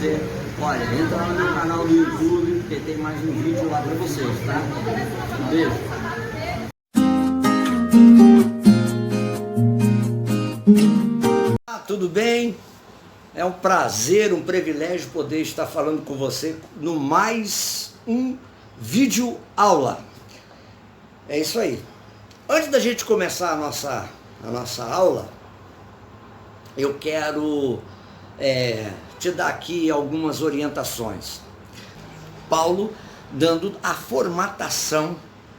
você, olha, entra lá no meu canal do YouTube, que tem mais um vídeo lá para vocês, tá? Um beijo. Tudo bem? É um prazer, um privilégio poder estar falando com você no mais um vídeo aula. É isso aí. Antes da gente começar a nossa aula, eu quero te dar aqui algumas orientações. Paulo dando a formatação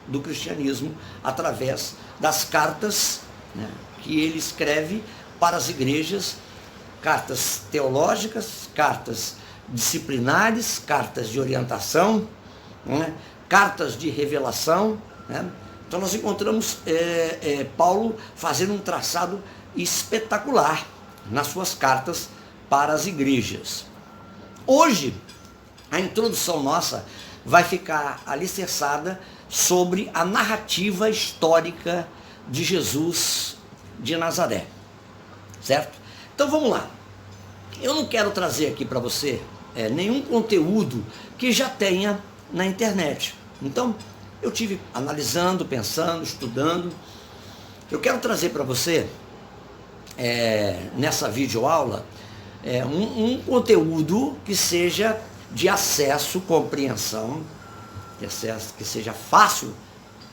do cristianismo através das cartas, né, que ele escreve para as igrejas, cartas teológicas, cartas disciplinares, cartas de orientação, né, cartas de revelação, né? Então nós encontramos Paulo fazendo um traçado espetacular nas suas cartas para as igrejas. Hoje, a introdução nossa vai ficar alicerçada sobre a narrativa histórica de Jesus de Nazaré, certo? Então vamos lá. Eu não quero trazer aqui para você nenhum conteúdo que já tenha na internet. Então, eu tive analisando, pensando, estudando. Eu quero trazer para você, nessa videoaula, um conteúdo que seja de acesso, compreensão, que seja fácil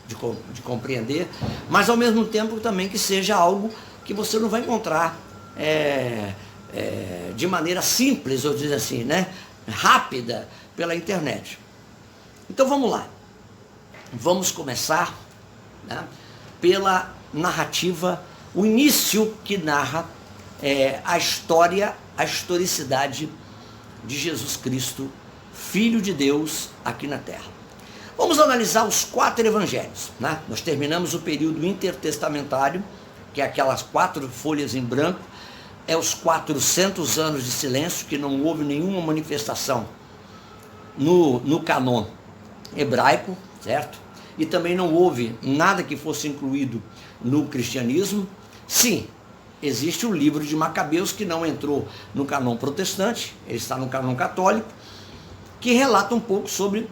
de compreender, mas ao mesmo tempo também que seja algo que você não vai encontrar de maneira simples, ou dizer assim, né, rápida pela internet. Então vamos lá. Vamos começar, né, pela narrativa, o início que narra a história, a historicidade de Jesus Cristo, Filho de Deus, aqui na Terra. Vamos analisar os 4 evangelhos, né? Nós terminamos o período intertestamentário, que é aquelas 4 folhas em branco, os 400 anos de silêncio, que não houve nenhuma manifestação no cânon hebraico, certo? E também não houve nada que fosse incluído no cristianismo. Sim, existe o livro de Macabeus, que não entrou no cânon protestante, ele está no cânon católico, que relata um pouco sobre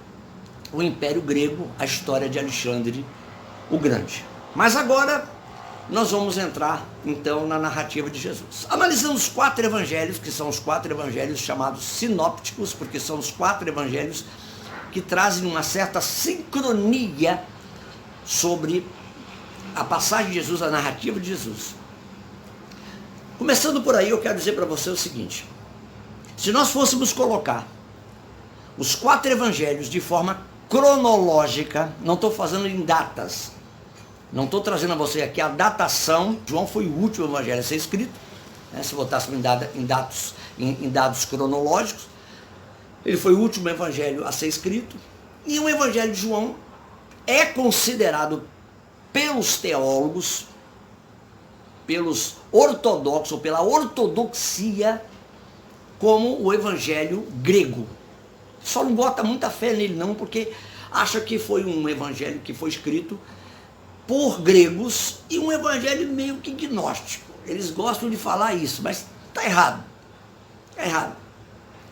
o Império Grego, a história de Alexandre o Grande. Mas agora nós vamos entrar então na narrativa de Jesus. Analisando os 4 evangelhos, que são os 4 evangelhos chamados sinópticos, porque são os 4 evangelhos que trazem uma certa sincronia sobre a passagem de Jesus, a narrativa de Jesus. Começando por aí, eu quero dizer para você o seguinte: se nós fôssemos colocar os 4 evangelhos de forma cronológica, não estou fazendo em datas, não estou trazendo a você aqui a datação. João foi o último evangelho a ser escrito, né, se botássemos em dados cronológicos, ele foi o último evangelho a ser escrito, e o evangelho de João é considerado pelos teólogos, pelos ortodoxos, ou pela ortodoxia, como o evangelho grego. Só não bota muita fé nele não, porque acha que foi um evangelho que foi escrito por gregos e um evangelho meio que gnóstico. Eles gostam de falar isso, mas está errado. Está errado.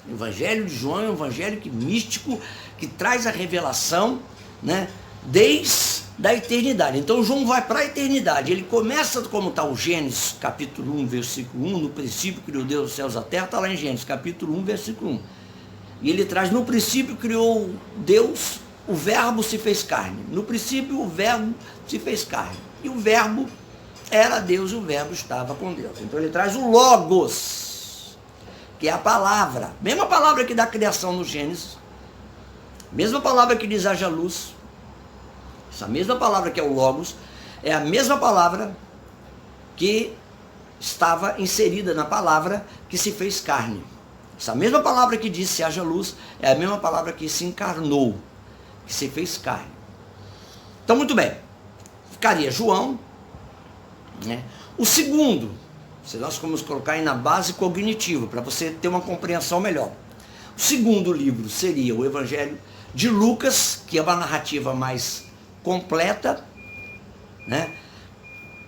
O evangelho de João é um evangelho místico, que traz a revelação, né, desde a eternidade. Então João vai para a eternidade. Ele começa como está o Gênesis, capítulo 1, versículo 1, no princípio criou Deus os céus e a terra, está lá em Gênesis, capítulo 1, versículo 1. E ele traz, no princípio criou Deus, o verbo se fez carne. No princípio o verbo se fez carne. E o verbo era Deus e o verbo estava com Deus. Então ele traz o Logos, que é a palavra. Mesma palavra que dá criação no Gênesis. Mesma palavra que diz haja luz. Essa mesma palavra que é o Logos, é a mesma palavra que estava inserida na palavra que se fez carne. Essa mesma palavra que disse haja luz, é a mesma palavra que se encarnou, que se fez carne. Então, muito bem. Ficaria João, né? O segundo, se nós vamos colocar aí na base cognitiva, para você ter uma compreensão melhor. O segundo livro seria o Evangelho de Lucas, que é uma narrativa mais completa, né?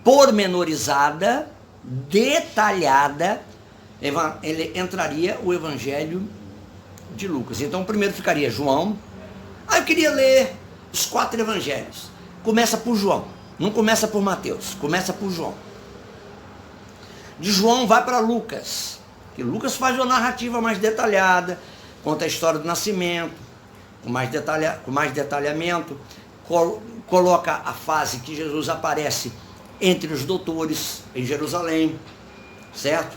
Pormenorizada, detalhada. Ele entraria o Evangelho de Lucas. Então primeiro ficaria João. Eu queria ler os 4 evangelhos. Começa por João, não começa por Mateus, começa por João. De João vai para Lucas, que Lucas faz uma narrativa mais detalhada, conta a história do nascimento, com mais detalhamento, coloca a fase que Jesus aparece entre os doutores em Jerusalém, certo?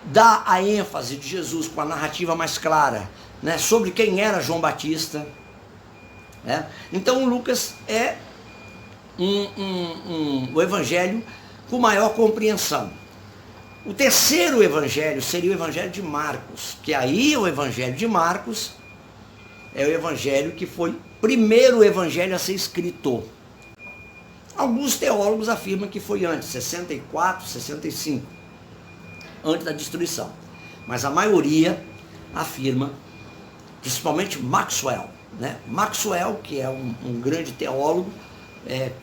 Dá a ênfase de Jesus com a narrativa mais clara, né, sobre quem era João Batista. Né? Então Lucas é o evangelho com maior compreensão. O terceiro evangelho seria o evangelho de Marcos, que aí o evangelho de Marcos é o evangelho que foi o primeiro evangelho a ser escrito. Alguns teólogos afirmam que foi antes, 64, 65, antes da destruição. Mas a maioria afirma, principalmente Maxwell, né? Maxwell, que é um grande teólogo,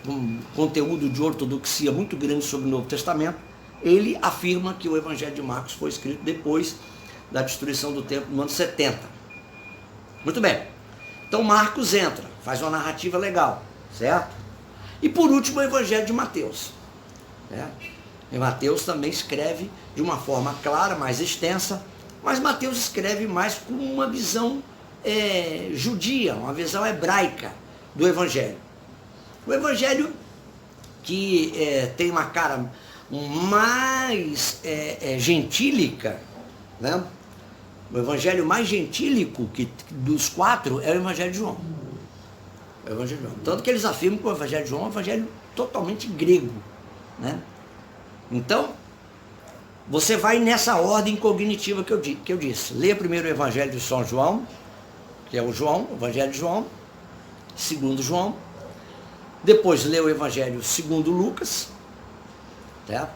com conteúdo de ortodoxia muito grande sobre o Novo Testamento, ele afirma que o Evangelho de Marcos foi escrito depois da destruição do templo, no ano 70. Muito bem. Então Marcos entra, faz uma narrativa legal, certo? E por último o Evangelho de Mateus. Né? E Mateus também escreve de uma forma clara, mais extensa, mas Mateus escreve mais com uma visão judia, uma visão hebraica do Evangelho. O Evangelho que tem uma cara mais gentílica, né? O evangelho mais gentílico dos 4 é o Evangelho de João. É o Evangelho de João. Tanto que eles afirmam que o Evangelho de João é um evangelho totalmente grego. Né? Então, você vai nessa ordem cognitiva que eu disse. Lê primeiro o Evangelho de São João, que é o Evangelho de João, segundo João. Depois lê o Evangelho segundo Lucas, certo?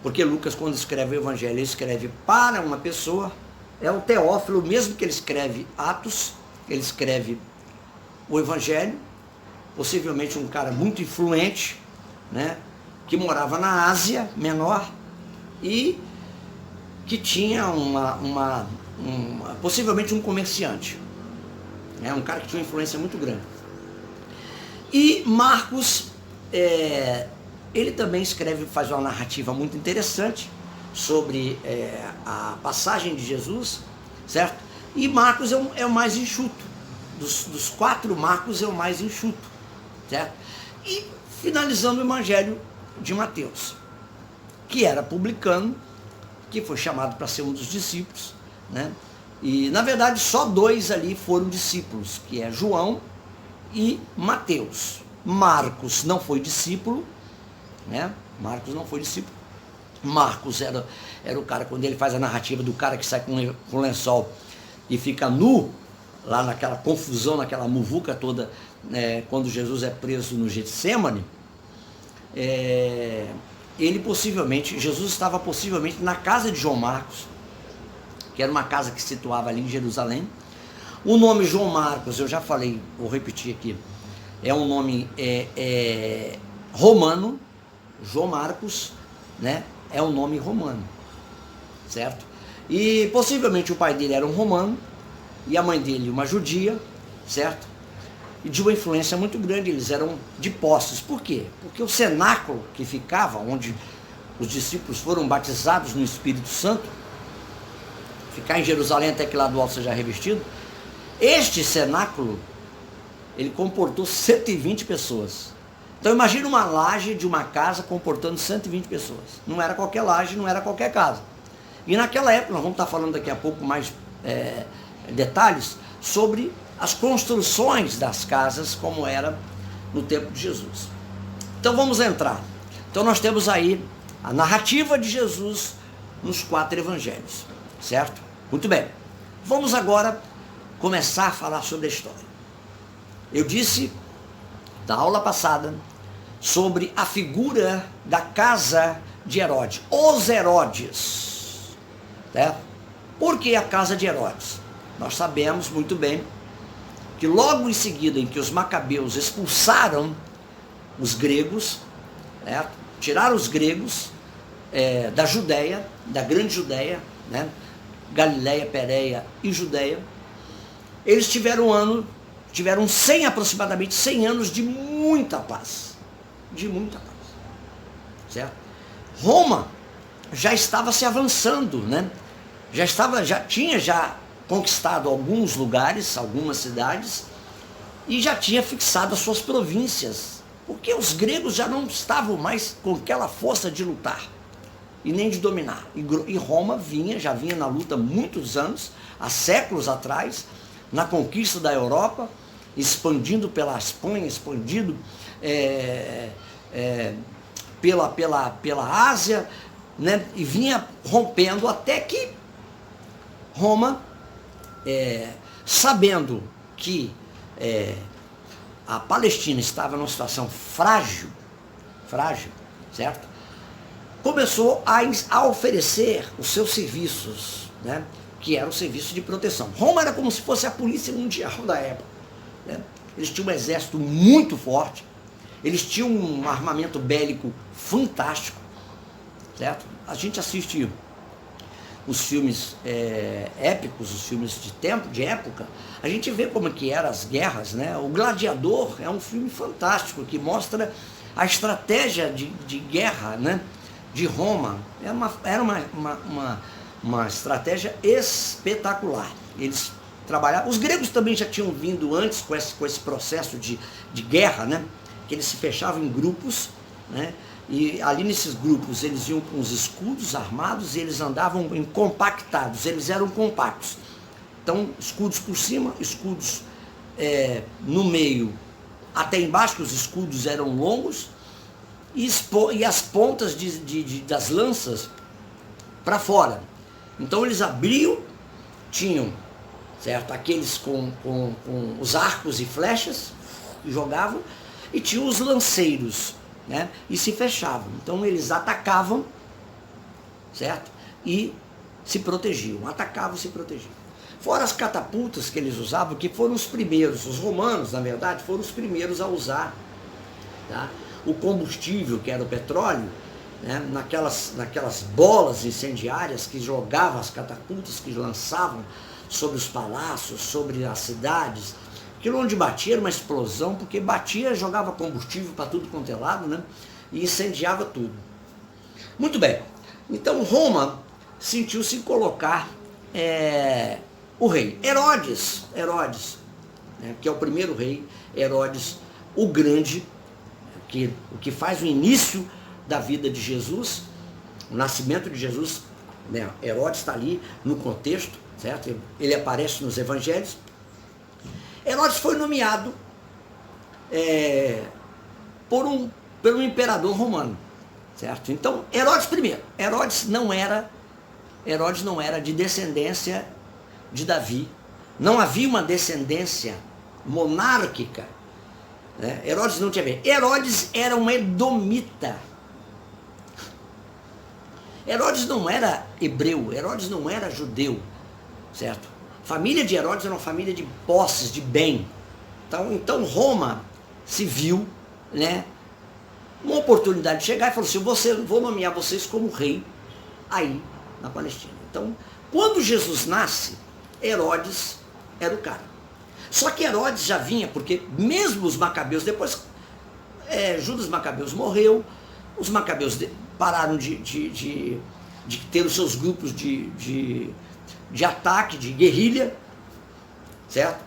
Porque Lucas, quando escreve o Evangelho, ele escreve para uma pessoa. É o Teófilo, mesmo que ele escreve Atos, ele escreve o Evangelho, possivelmente um cara muito influente, né, que morava na Ásia Menor e que tinha possivelmente um comerciante, né, um cara que tinha uma influência muito grande. E Marcos, ele também escreve, faz uma narrativa muito interessante sobre a passagem de Jesus, certo? E Marcos é o mais enxuto. Dos 4, Marcos é o mais enxuto, certo? E finalizando o Evangelho de Mateus, que era publicano, que foi chamado para ser um dos discípulos, né? E na verdade só 2 ali foram discípulos, que é João e Mateus. Marcos não foi discípulo, né? Marcos não foi discípulo. Marcos era o cara, quando ele faz a narrativa do cara que sai com lençol e fica nu, lá naquela confusão, naquela muvuca toda, quando Jesus é preso no Getsêmani, Jesus estava possivelmente na casa de João Marcos, que era uma casa que se situava ali em Jerusalém. O nome João Marcos, eu já falei, vou repetir aqui, é um nome romano. João Marcos, né, é um nome romano, certo? E possivelmente o pai dele era um romano e a mãe dele uma judia, certo? E de uma influência muito grande, eles eram de posses. Por quê? Porque o cenáculo que ficava, onde os discípulos foram batizados no Espírito Santo, ficar em Jerusalém até que lá do alto seja revestido, este cenáculo, ele comportou 120 pessoas. Então imagina uma laje de uma casa comportando 120 pessoas. Não era qualquer laje, não era qualquer casa. E naquela época, nós vamos estar falando daqui a pouco mais detalhes sobre as construções das casas, como era no tempo de Jesus. Então vamos entrar. Então nós temos aí a narrativa de Jesus nos 4 evangelhos, certo? Muito bem. Vamos agora começar a falar sobre a história. Eu disse da aula passada sobre a figura da casa de Herodes, os Herodes, certo? Por que a casa de Herodes? Nós sabemos muito bem que logo em seguida em que os macabeus expulsaram os gregos, certo? Tiraram os gregos da Judéia, da grande Judéia, né? Galileia, Pérea e Judéia, eles tiveram aproximadamente 100 anos de muita paz. De muita paz. Certo? Roma já estava se avançando, né? Já tinha conquistado alguns lugares, algumas cidades, e já tinha fixado as suas províncias, porque os gregos já não estavam mais com aquela força de lutar e nem de dominar. E Roma já vinha na luta há muitos anos, há séculos atrás, na conquista da Europa, expandindo pela Espanha, expandindo pela Ásia, né? E vinha rompendo até que Roma, sabendo que a Palestina estava numa situação frágil, certo? Começou a oferecer os seus serviços, né? Que era o serviço de proteção. Roma era como se fosse a polícia mundial da época, né? Eles tinham um exército muito forte, eles tinham um armamento bélico fantástico, certo? A gente assiste os filmes épicos, os filmes de época, a gente vê como que eram as guerras, né? O Gladiador é um filme fantástico que mostra a estratégia de guerra, né? De Roma. Era uma estratégia espetacular. Eles trabalhavam. Os gregos também já tinham vindo antes com esse processo de guerra, né? Que eles se fechavam em grupos, né? E ali nesses grupos eles iam com os escudos armados e eles andavam compactados, eles eram compactos. Então, escudos por cima, escudos no meio, até embaixo, que os escudos eram longos, e as pontas das lanças para fora. Então eles abriam, tinham, certo, aqueles com os arcos e flechas, jogavam, e tinham os lanceiros, né? E se fechavam. Então eles atacavam, certo? E se protegiam. Atacavam e se protegiam. Fora as catapultas que eles usavam, que foram os primeiros, os romanos, na verdade, foram os primeiros a usar, tá? O combustível, que era o petróleo, né? naquelas bolas incendiárias que jogavam as catapultas, que lançavam sobre os palácios, sobre as cidades. Aquilo onde batia era uma explosão, porque batia, jogava combustível para tudo quanto é lado, né? E incendiava tudo. Muito bem. Então Roma sentiu-se colocar o rei. Herodes, né? Que é o primeiro rei, Herodes o Grande, o que faz o início da vida de Jesus, o nascimento de Jesus, né? Herodes está ali no contexto, certo? Ele aparece nos evangelhos. Herodes foi nomeado pelo imperador romano, certo? Então, Herodes não era de descendência de Davi, não havia uma descendência monárquica, né? Herodes não tinha ver. Herodes era um edomita. Herodes não era hebreu, Herodes não era judeu, certo? A família de Herodes era uma família de posses, de bem. Então Roma se viu, né, uma oportunidade de chegar e falou assim: vou nomear vocês como rei aí na Palestina. Então, quando Jesus nasce, Herodes era o cara. Só que Herodes já vinha, porque mesmo os macabeus, depois Judas Macabeus morreu, os macabeus pararam de ter os seus grupos de ataque, de guerrilha, certo?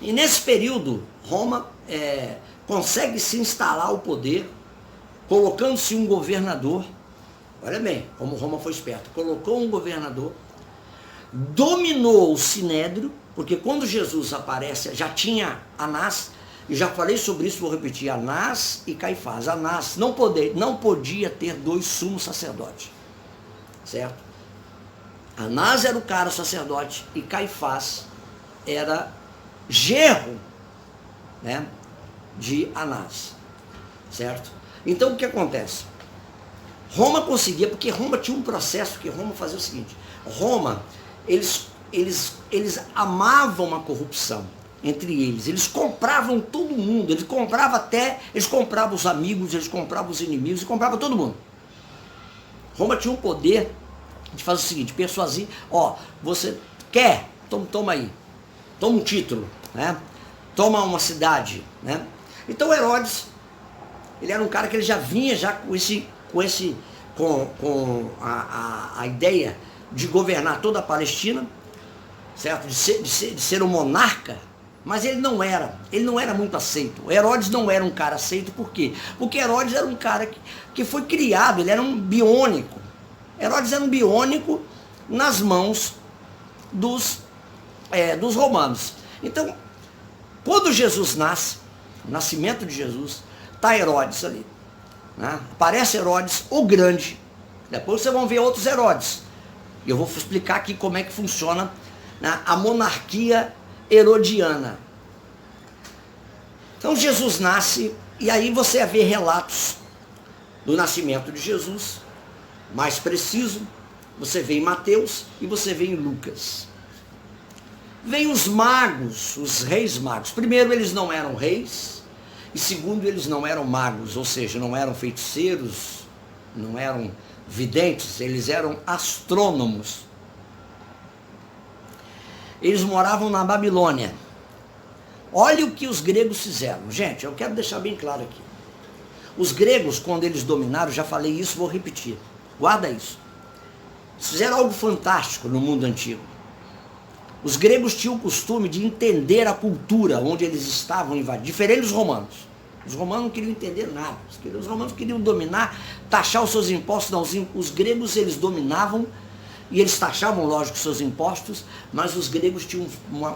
E nesse período, Roma consegue se instalar ao poder, colocando-se um governador. Olha bem, como Roma foi esperta, colocou um governador, dominou o Sinédrio, porque quando Jesus aparece, já tinha Anás, e já falei sobre isso, vou repetir, Anás e Caifás. Anás não podia ter dois sumos sacerdotes, certo? Anás era o cara sacerdote e Caifás era genro, né, de Anás, certo? Então o que acontece? Roma conseguia, porque Roma tinha um processo que Roma fazia o seguinte: Roma, eles amavam a corrupção entre eles compravam todo mundo, eles compravam os amigos, eles compravam os inimigos, eles compravam todo mundo. Roma tinha um poder de fazer o seguinte: persuadir, você quer? Toma aí. toma um título, né? Toma uma cidade, né? Então Herodes, ele era um cara que ele já vinha já com a ideia de governar toda a Palestina, certo? De ser um monarca, mas ele não era muito aceito. Herodes não era um cara aceito, por quê? Porque Herodes era um cara que foi criado, ele era um biônico. Herodes era um biônico nas mãos dos romanos. Então, quando Jesus nasce, o nascimento de Jesus, está Herodes ali, né? Aparece Herodes o Grande. Depois vocês vão ver outros Herodes. E eu vou explicar aqui como é que funciona, né, a monarquia herodiana. Então Jesus nasce, e aí você vê relatos do nascimento de Jesus, mais preciso, você vê em Mateus e você vê em Lucas. Vem os magos, os reis magos. Primeiro, eles não eram reis, e segundo, eles não eram magos, ou seja, não eram feiticeiros, não eram videntes, eles eram astrônomos. Eles moravam na Babilônia. Olha o que os gregos fizeram. Gente, eu quero deixar bem claro aqui. Os gregos, quando eles dominaram, já falei isso, vou repetir. Guarda isso. Eles fizeram algo fantástico no mundo antigo. Os gregos tinham o costume de entender a cultura onde eles estavam invadindo, diferente dos romanos. Os romanos não queriam entender nada. Os romanos queriam dominar, taxar os seus impostos. Não, os gregos, eles dominavam e eles taxavam, lógico, seus impostos, mas os gregos tinham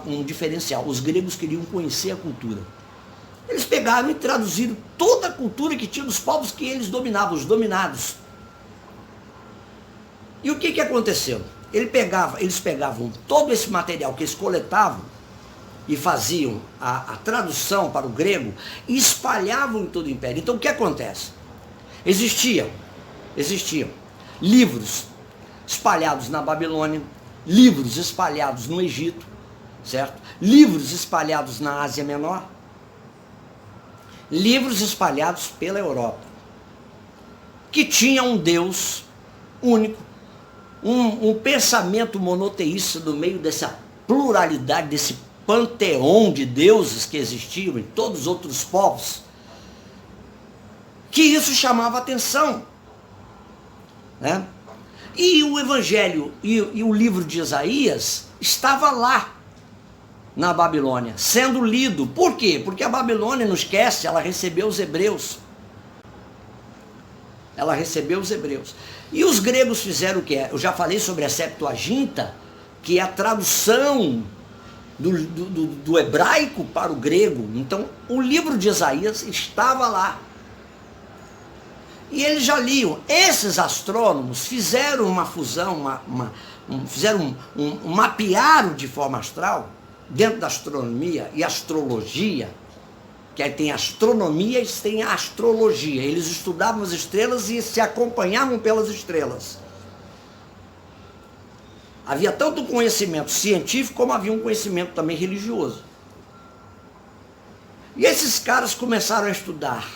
um diferencial. Os gregos queriam conhecer a cultura. Eles pegaram e traduziram toda a cultura que tinha dos povos que eles dominavam, os dominados. E o que aconteceu? Eles pegavam todo esse material que eles coletavam e faziam a tradução para o grego e espalhavam em todo o império. Então o que acontece? Existiam livros espalhados na Babilônia, livros espalhados no Egito, certo? Livros espalhados na Ásia Menor, livros espalhados pela Europa, que tinha um Deus único, um pensamento monoteísta no meio dessa pluralidade, desse panteão de deuses que existiam em todos os outros povos, que isso chamava atenção, né? E o Evangelho e o livro de Isaías estava lá na Babilônia, sendo lido. Por quê? Porque a Babilônia, não esquece, ela recebeu os hebreus. Ela recebeu os hebreus. E os gregos fizeram o que? Eu já falei sobre a Septuaginta, que é a tradução do hebraico para o grego. Então, o livro de Isaías estava lá. E eles já liam. Esses astrônomos fizeram uma fusão, mapearam de forma astral, dentro da astronomia e astrologia, que aí tem astronomia e tem a astrologia. Eles estudavam as estrelas e se acompanhavam pelas estrelas. Havia tanto conhecimento científico como havia um conhecimento também religioso. E esses caras começaram a estudar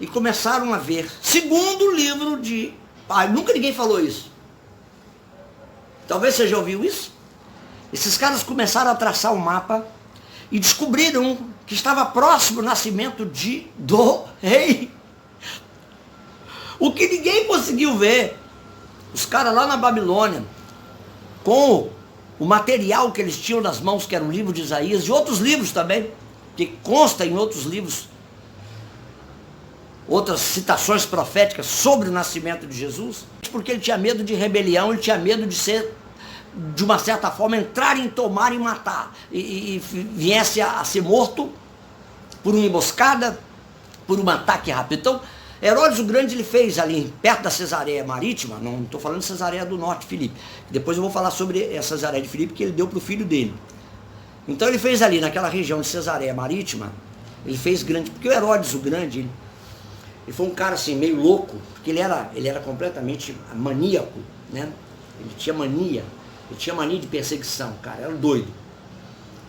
e começaram a ver, segundo o livro de... nunca ninguém falou isso. Talvez você já ouviu isso? Esses caras começaram a traçar um mapa e descobriram que estava próximo o nascimento do rei. O que ninguém conseguiu ver. Os caras lá na Babilônia, com o material que eles tinham nas mãos, que era o livro de Isaías, e outros livros também, que consta em outros livros, outras citações proféticas sobre o nascimento de Jesus, porque ele tinha medo de rebelião, ele tinha medo de ser, de uma certa forma, entrar em tomar e matar, e viesse a ser morto por uma emboscada, por um ataque rápido. Então, Herodes o Grande, ele fez ali, perto da Cesareia Marítima, não estou falando de Cesareia do Norte, Filipe, depois eu vou falar sobre a Cesareia de Filipe, que ele deu para o filho dele. Então ele fez ali, naquela região de Cesareia Marítima, ele fez grande, porque o Herodes o Grande, ele foi um cara assim, meio louco, porque ele era completamente maníaco, né? Ele tinha mania de perseguição, cara, era doido.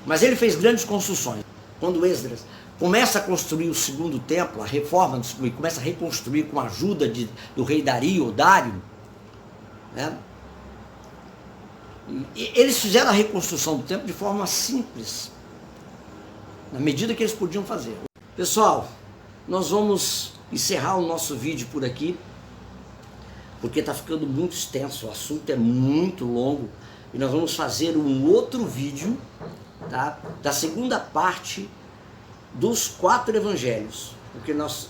Mas ele fez grandes construções. Quando Esdras começa a construir o segundo templo, a reforma, começa a reconstruir com a ajuda do rei Dário, né? E eles fizeram a reconstrução do templo de forma simples, na medida que eles podiam fazer. Pessoal, nós vamos encerrar o nosso vídeo por aqui, porque está ficando muito extenso, o assunto é muito longo, e nós vamos fazer um outro vídeo, tá, da segunda parte dos 4 evangelhos, porque nós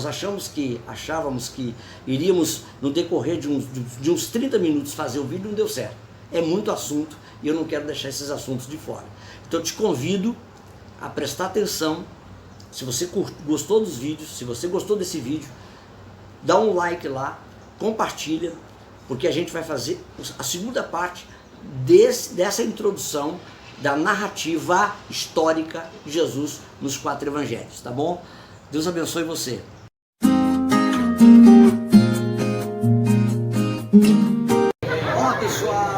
achávamos que iríamos no decorrer de uns 30 minutos fazer o vídeo, não deu certo. É muito assunto e eu não quero deixar esses assuntos de fora. Então eu te convido a prestar atenção. Se você gostou dos vídeos, se você gostou desse vídeo, dá um like lá, compartilha, porque a gente vai fazer a segunda parte dessa introdução da narrativa histórica de Jesus nos 4 evangelhos, tá bom? Deus abençoe você. Olá pessoal!